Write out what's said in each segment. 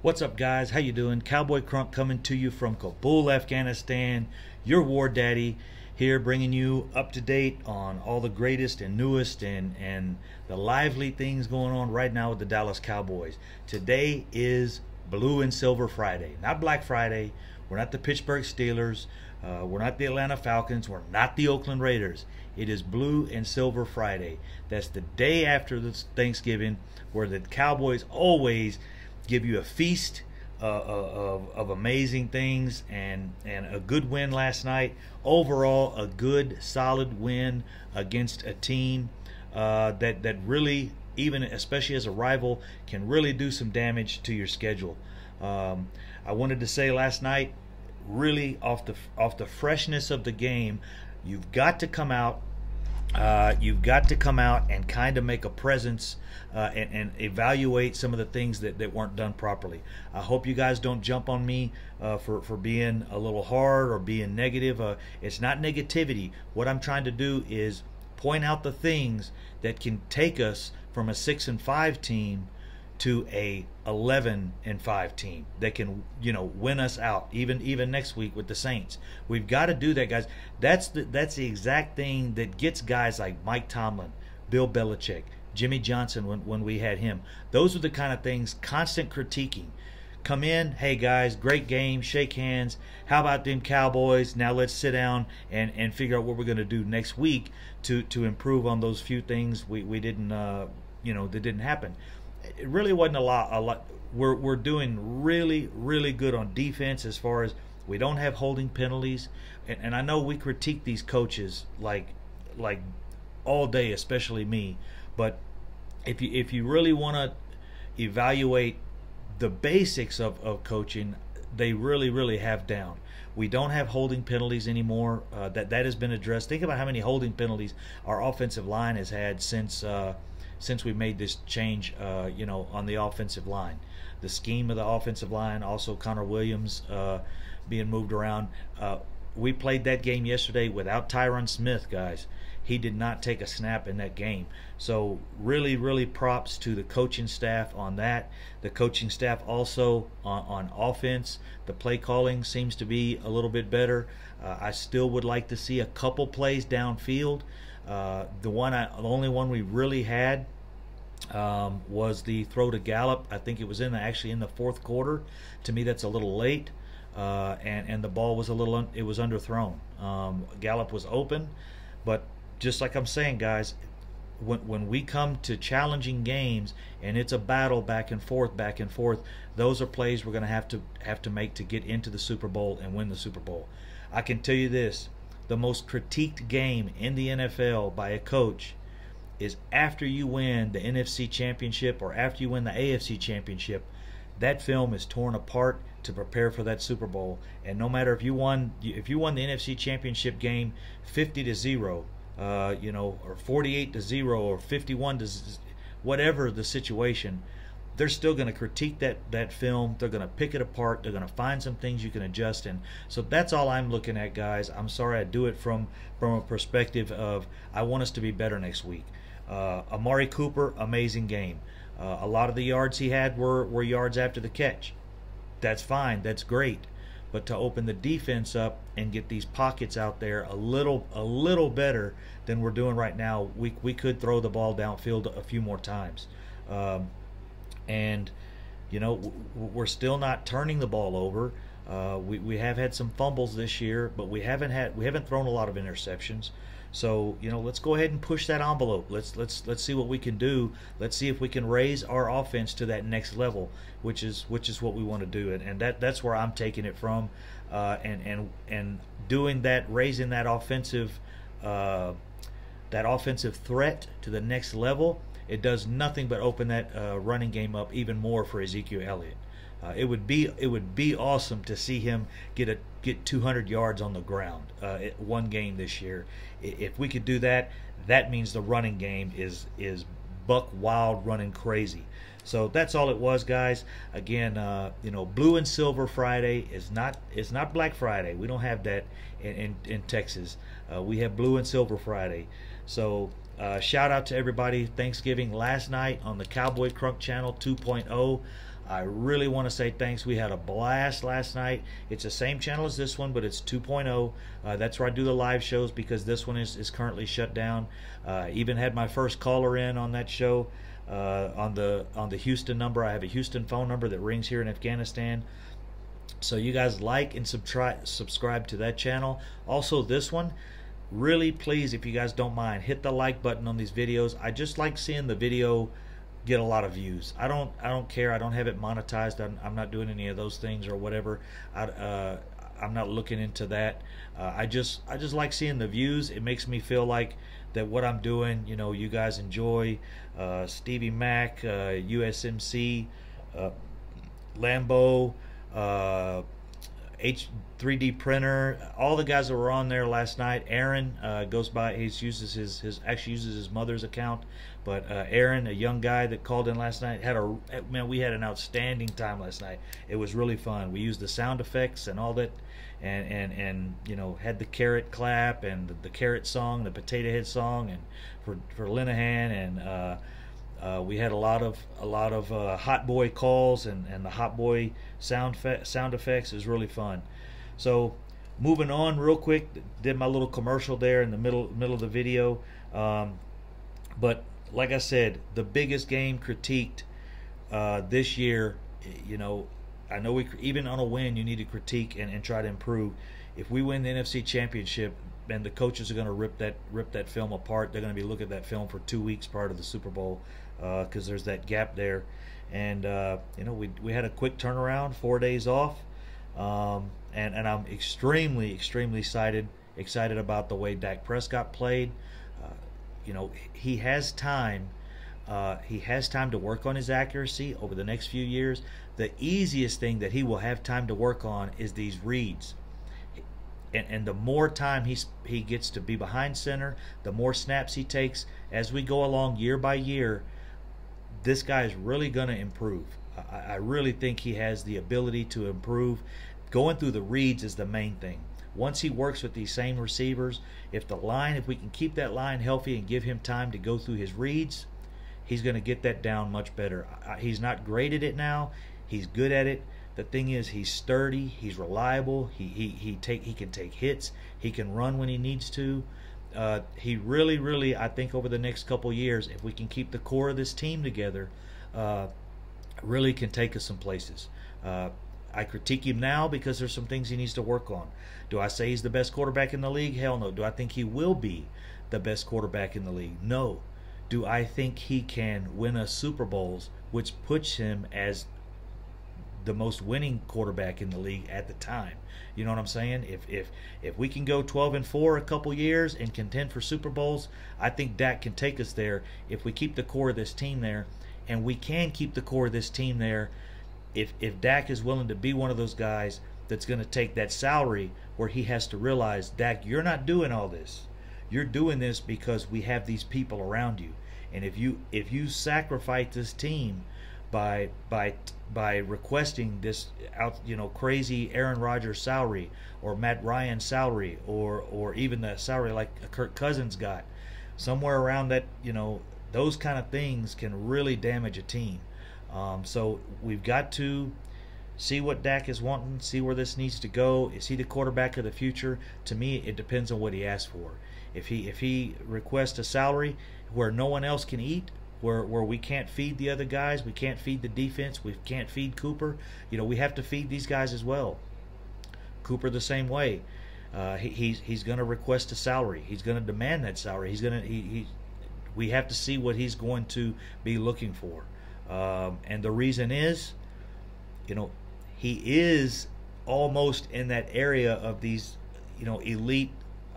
What's up, guys? How you doing? Cowboy Crunk coming to you from Kabul, Afghanistan. Your war daddy here, bringing you up to date on all the greatest and newest and the lively things going on right now with the Dallas Cowboys. Today is Blue and Silver Friday, not Black Friday. We're not the Pittsburgh Steelers. We're not the Atlanta Falcons. We're not the Oakland Raiders. It is Blue and Silver Friday. That's the day after the Thanksgiving, where the Cowboys always give you a feast of amazing things, and a good win last night. Overall, a good, solid win against a team that really, even especially as a rival, can really do some damage to your schedule. I wanted to say last night, really off the freshness of the game, you've got to come out. You've got to come out and kind of make a presence and evaluate some of the things that weren't done properly. I hope you guys don't jump on me for being a little hard or being negative. It's not negativity. What I'm trying to do is point out the things that can take us from a 6-5 team to a 11-5 team that can, win us out even next week with the Saints. We've got to do that, guys. That's the exact thing that gets guys like Mike Tomlin, Bill Belichick, Jimmy Johnson when we had him. Those are the kind of things, constant critiquing. Come in, hey guys, great game, shake hands. How about them Cowboys? Now let's sit down and figure out what we're going to do next week to improve on those few things we didn't that didn't happen. It really wasn't a lot. We're doing really good on defense, as far as we don't have holding penalties, and I know we critique these coaches like all day, especially me. But if you really want to evaluate the basics of coaching, they really have down. We don't have holding penalties anymore. That has been addressed. Think about how many holding penalties our offensive line has had since we made this change, on the offensive line. The scheme of the offensive line, also Connor Williams being moved around. We played that game yesterday without Tyron Smith, guys. He did not take a snap in that game. So really props to the coaching staff on that. The coaching staff also on offense. The play calling seems to be a little bit better. I still would like to see a couple plays downfield. The only one we really had was the throw to Gallup. I think it was actually in the fourth quarter. To me, that's a little late, and the ball was it was underthrown. Gallup was open, but just like I'm saying, guys, when we come to challenging games and it's a battle back and forth, those are plays we're going to have to make to get into the Super Bowl and win the Super Bowl. I can tell you this. The most critiqued game in the NFL by a coach is after you win the NFC Championship or after you win the AFC Championship. That film is torn apart to prepare for that Super Bowl. And no matter if you won the NFC Championship game 50-0, or 48-0 or 51-0, whatever the situation, they're still going to critique that film. They're going to pick it apart. They're going to find some things you can adjust in. So that's all I'm looking at, guys. I'm sorry I do it from a perspective of I want us to be better next week. Amari Cooper, amazing game. A lot of the yards he had were yards after the catch. That's fine. That's great. But to open the defense up and get these pockets out there a little better than we're doing right now, we could throw the ball downfield a few more times. And we're still not turning the ball over. We have had some fumbles this year, but we haven't thrown a lot of interceptions. So let's go ahead and push that envelope. Let's see what we can do. Let's see if we can raise our offense to that next level, which is what we want to do. And that's where I'm taking it from, and doing that, raising that offensive threat to the next level. It does nothing but open that running game up even more for Ezekiel Elliott. It would be awesome to see him get 200 yards on the ground one game this year. If we could do that, that means the running game is buck wild, running crazy. So that's all it was, guys. Again, Blue and Silver Friday is not Black Friday. We don't have that in Texas. We have Blue and Silver Friday. So shout out to everybody. Thanksgiving last night on the Cowboy Crunk Channel 2.0. I really want to say thanks. We had a blast last night. It's the same channel as this one, but it's 2.0. That's where I do the live shows, because this one is currently shut down. Even had my first caller in on that show on the Houston number. I have a Houston phone number that rings here in Afghanistan. So you guys like and subscribe to that channel. Also this one, really please, if you guys don't mind, hit the like button on these videos. I just like seeing the video get a lot of views. I don't care. I don't have it monetized. I'm not doing any of those things or whatever. I'm not looking into that. I just like seeing the views. It makes me feel like that what I'm doing, you know, you guys enjoy. Stevie Mac, USMC, Lambo, 3D printer, all the guys that were on there last night. Aaron goes by, he uses his mother's account, but Aaron, a young guy that called in last night, we had an outstanding time last night. It was really fun. We used the sound effects and all that, and you know, had the carrot clap and the carrot song, the potato head song, and for Linehan, and we had a lot of Hot Boy calls and the Hot Boy sound effects. Is really fun. So moving on real quick, did my little commercial there in the middle of the video. But like I said, the biggest game critiqued this year, you know, I know even on a win you need to critique and try to improve. If we win the NFC Championship, and the coaches are going to rip that film apart. They're going to be looking at that film for 2 weeks prior to the Super Bowl, because there's that gap there. And you know, we had a quick turnaround, 4 days off, and I'm extremely excited about the way Dak Prescott played. You know, he has time to work on his accuracy over the next few years. The easiest thing that he will have time to work on is these reads. And the more time he gets to be behind center, the more snaps he takes as we go along year by year, this guy is really going to improve. I really think he has the ability to improve. Going through the reads is the main thing. Once he works with these same receivers, if we can keep that line healthy and give him time to go through his reads, he's going to get that down much better. He's not great at it now. He's good at it. The thing is, he's sturdy, he's reliable, he can take hits, he can run when he needs to. He really, I think over the next couple years, if we can keep the core of this team together, really can take us some places. I critique him now because there's some things he needs to work on. Do I say he's the best quarterback in the league? Hell no. Do I think he will be the best quarterback in the league? No. Do I think he can win us Super Bowls, which puts him as the most winning quarterback in the league at the time? You know what I'm saying? If we can go 12-4 a couple years and contend for Super Bowls, I think Dak can take us there if we keep the core of this team there. And we can keep the core of this team there if Dak is willing to be one of those guys that's going to take that salary where he has to realize, Dak, you're not doing all this. You're doing this because we have these people around you. And if you sacrifice this team by requesting this crazy Aaron Rodgers salary or Matt Ryan salary or even the salary like Kirk Cousins got, somewhere around that, those kind of things can really damage a team. So we've got to see what Dak is wanting, see where this needs to go. Is he the quarterback of the future? To me, it depends on what he asks for. If he requests a salary where no one else can eat, where we can't feed the other guys, we can't feed the defense, we can't feed Cooper, we have to feed these guys as well. Cooper the same way. He's going to request a salary. He's going to demand that salary. We have to see what he's going to be looking for. And the reason is, he is almost in that area of these, elite,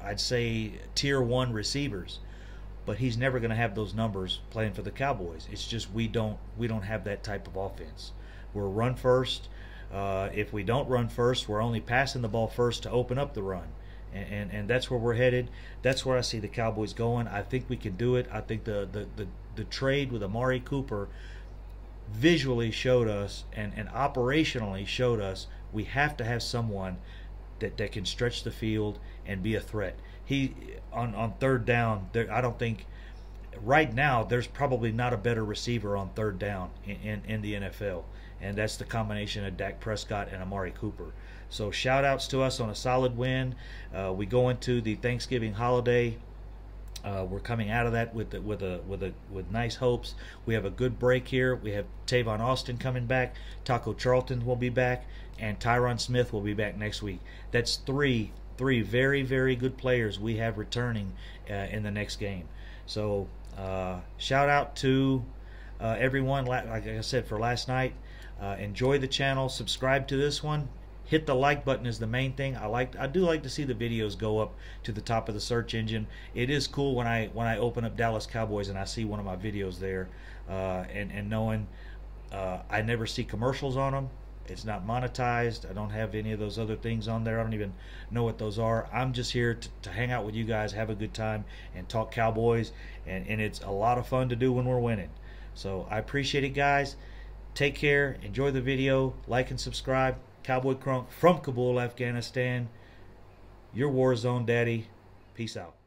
I'd say tier 1 receivers, but he's never going to have those numbers playing for the Cowboys. It's just we don't have that type of offense. We're run first. If we don't run first, we're only passing the ball first to open up the run, and that's where we're headed. That's where I see the Cowboys going. I think we can do it. I think the trade with Amari Cooper visually showed us and operationally showed us we have to have someone that can stretch the field and be a threat. He on third down, I don't think right now there's probably not a better receiver on third down in the NFL, and that's the combination of Dak Prescott and Amari Cooper. So shout outs to us on a solid win. We go into the Thanksgiving holiday. We're coming out of that with nice hopes. We have a good break here. We have Tavon Austin coming back. Taco Charlton will be back, and Tyron Smith will be back next week. That's three very, very good players we have returning in the next game. So shout out to everyone. Like I said, for last night. Enjoy the channel. Subscribe to this one. Hit the like button is the main thing. I do like to see the videos go up to the top of the search engine. It is cool when I open up Dallas Cowboys and I see one of my videos there, and knowing I never see commercials on them. It's not monetized. I don't have any of those other things on there. I don't even know what those are. I'm just here to hang out with you guys, have a good time, and talk Cowboys, and it's a lot of fun to do when we're winning. So I appreciate it, guys. Take care. Enjoy the video. Like and subscribe. Cowboy Crunk from Kabul, Afghanistan. Your war zone daddy. Peace out.